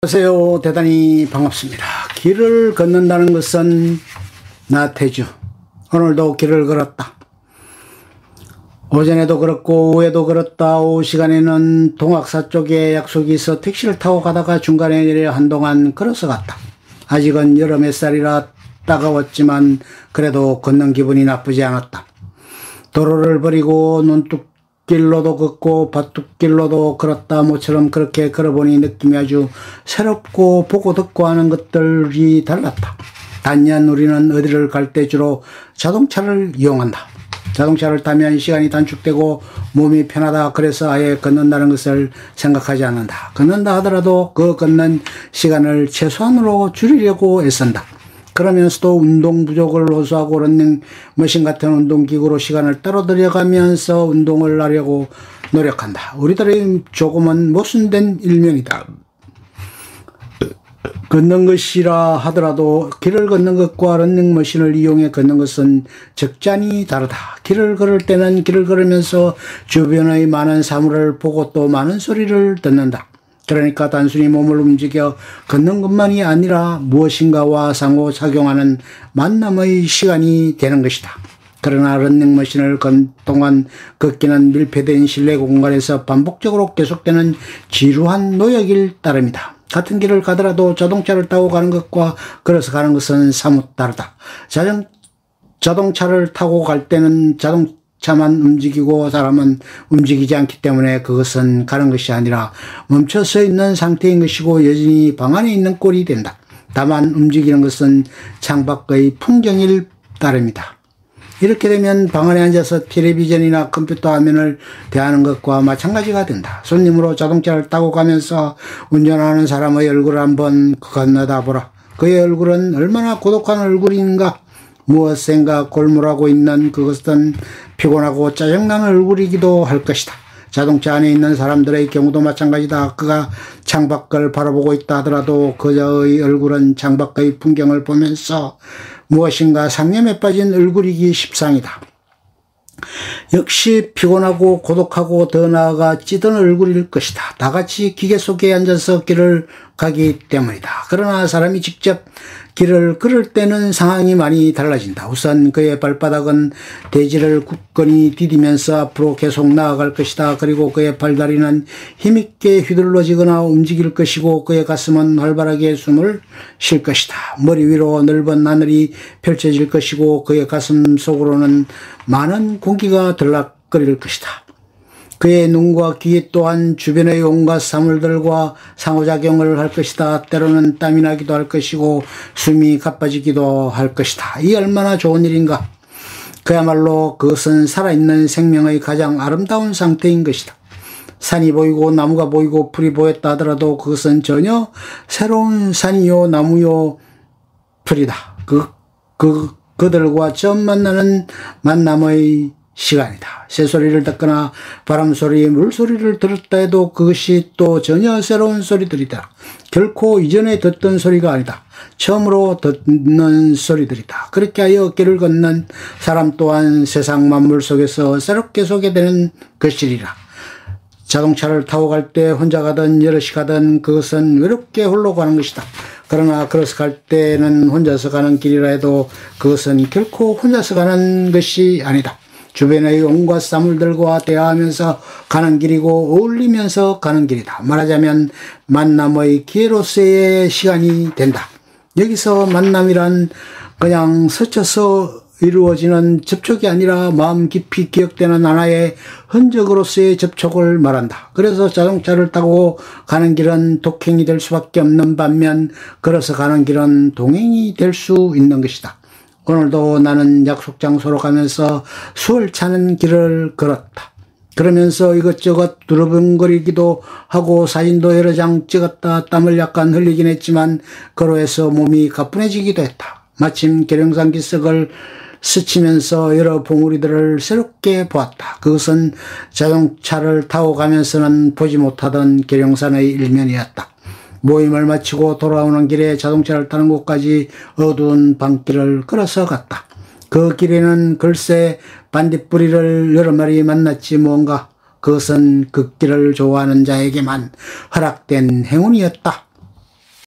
안녕하세요. 대단히 반갑습니다. 길을 걷는다는 것은 나태주. 오늘도 길을 걸었다. 오전에도 걸었고 오후에도 걸었다. 오후 시간에는 동학사 쪽에 약속이 있어 택시를 타고 가다가 중간에 내려 한동안 걸어서 갔다. 아직은 여름 햇살이라 따가웠지만 그래도 걷는 기분이 나쁘지 않았다. 도로를 버리고 논뚝길로도 걷고 밭뚝길로도 걸었다. 모처럼 그렇게 걸어보니 느낌이 아주 새롭고 보고 듣고 하는 것들이 달랐다. 단연 우리는 어디를 갈 때 주로 자동차를 이용한다. 자동차를 타면 시간이 단축되고 몸이 편하다. 그래서 아예 걷는다는 것을 생각하지 않는다. 걷는다 하더라도 그 걷는 시간을 최소한으로 줄이려고 애쓴다. 그러면서도 운동 부족을 호소하고 러닝머신 같은 운동기구로 시간을 따로 들여가면서 운동을 하려고 노력한다. 우리들의 조금은 모순된 일명이다. 걷는 것이라 하더라도 길을 걷는 것과 러닝머신을 이용해 걷는 것은 적잖이 다르다. 길을 걸을 때는 길을 걸으면서 주변의 많은 사물을 보고 또 많은 소리를 듣는다. 그러니까 단순히 몸을 움직여 걷는 것만이 아니라 무엇인가와 상호작용하는 만남의 시간이 되는 것이다. 그러나 러닝머신을 동안 걷기는 밀폐된 실내 공간에서 반복적으로 계속되는 지루한 노역일 따름이다. 같은 길을 가더라도 자동차를 타고 가는 것과 걸어서 가는 것은 사뭇 다르다. 자동차를 타고 갈 때는 자동차만 움직이고 사람은 움직이지 않기 때문에 그것은 가는 것이 아니라 멈춰 서 있는 상태인 것이고 여전히 방 안에 있는 꼴이 된다. 다만 움직이는 것은 창밖의 풍경일 따름이다. 이렇게 되면 방 안에 앉아서 텔레비전이나 컴퓨터 화면을 대하는 것과 마찬가지가 된다. 손님으로 자동차를 타고 가면서 운전하는 사람의 얼굴을 한번 건너다 보라. 그의 얼굴은 얼마나 고독한 얼굴인가. 무엇인가 골몰하고 있는 그것은 피곤하고 짜증나는 얼굴이기도 할 것이다. 자동차 안에 있는 사람들의 경우도 마찬가지다. 그가 창밖을 바라보고 있다 하더라도 그의 얼굴은 창밖의 풍경을 보면서 무엇인가 상념에 빠진 얼굴이기 십상이다. 역시 피곤하고 고독하고 더 나아가 찌든 얼굴일 것이다. 다같이 기계 속에 앉아서 길을 가기 때문이다. 그러나 사람이 직접 길을 걸을 때는 상황이 많이 달라진다. 우선 그의 발바닥은 대지를 굳건히 디디면서 앞으로 계속 나아갈 것이다. 그리고 그의 팔다리는 힘있게 휘둘러지거나 움직일 것이고 그의 가슴은 활발하게 숨을 쉴 것이다. 머리 위로 넓은 하늘이 펼쳐질 것이고 그의 가슴 속으로는 많은 공기가 들락거릴 것이다. 그의 눈과 귀 또한 주변의 온갖 사물들과 상호작용을 할 것이다. 때로는 땀이 나기도 할 것이고 숨이 가빠지기도 할 것이다. 이 얼마나 좋은 일인가. 그야말로 그것은 살아있는 생명의 가장 아름다운 상태인 것이다. 산이 보이고 나무가 보이고 풀이 보였다 하더라도 그것은 전혀 새로운 산이요 나무요 풀이다. 그들과 처음 만나는 만남의 시간이다. 새소리를 듣거나 바람소리, 물소리를 들었다 해도 그것이 또 전혀 새로운 소리들이다. 결코 이전에 듣던 소리가 아니다. 처음으로 듣는 소리들이다. 그렇게 하여 길을 걷는 사람 또한 세상 만물 속에서 새롭게 소개되는 것이리라. 자동차를 타고 갈 때 혼자 가든 여럿이 가든 그것은 외롭게 홀로 가는 것이다. 그러나 걸어서 갈 때는 혼자서 가는 길이라 해도 그것은 결코 혼자서 가는 것이 아니다. 주변의 온갖 사물들과 대화하면서 가는 길이고 어울리면서 가는 길이다. 말하자면 만남의 기회로서의 시간이 된다. 여기서 만남이란 그냥 스쳐서 이루어지는 접촉이 아니라 마음 깊이 기억되는 하나의 흔적으로서의 접촉을 말한다. 그래서 자동차를 타고 가는 길은 독행이 될 수밖에 없는 반면 걸어서 가는 길은 동행이 될 수 있는 것이다. 오늘도 나는 약속 장소로 가면서 수월 차는 길을 걸었다. 그러면서 이것저것 두루뭉거리기도 하고 사진도 여러 장 찍었다. 땀을 약간 흘리긴 했지만 거로해서 몸이 가뿐해지기도 했다. 마침 계룡산 기슭을 스치면서 여러 봉우리들을 새롭게 보았다. 그것은 자동차를 타고 가면서는 보지 못하던 계룡산의 일면이었다. 모임을 마치고 돌아오는 길에 자동차를 타는 곳까지 어두운 밤길을 걸어서 갔다. 그 길에는 글쎄 반딧불이를 여러 마리 만났지 뭔가 그것은 걷기를 좋아하는 자에게만 허락된 행운이었다.